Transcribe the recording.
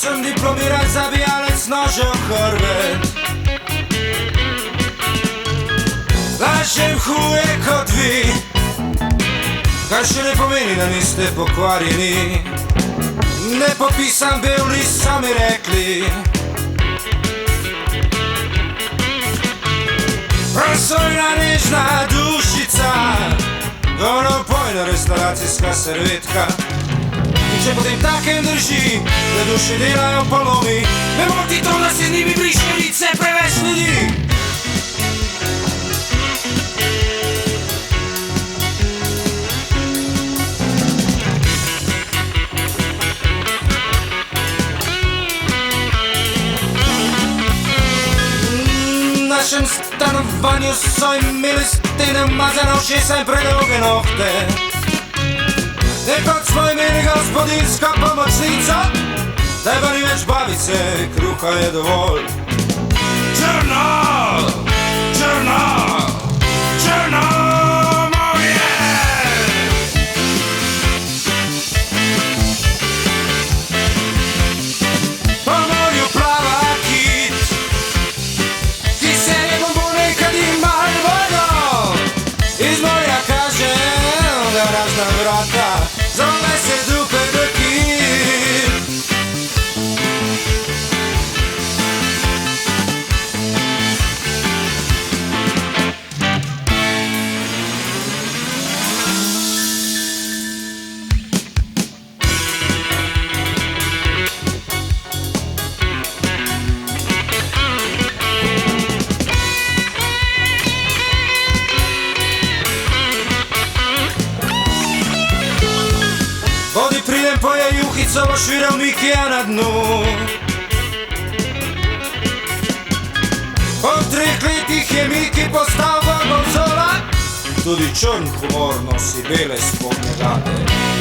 sem diplomiran zabijalec nožev hrbet. Lažem huje kot vi, kar še ne pomeni, da niste pokvarjeni. Nepopisan bel list sami rekli. Prosojna nežna dušica, donopojna restauracijska servetka. In če potem takem drži, da duše delajo polomi, me moti to, da se z njimi briše lice preveč ljudi. V našem stanovanju so imeli stene mazane ušesa in predolge nohte. Nekoč smo imeli gospodinsko pomočnico, zdaj pa ni več babice, kruha je dovolj. Črno, črno, črno morje! Po morju plava kit, ki se je bombone kadi mal vodo. Iz morja kaže garažna vrata, zove se dupe do kit. Vodi pridem poje juhico, boš videl Mikija na dnu. Po 3 letih je Miki postal Gorgonzola, tudi črn humor nosi bele spodnje gate.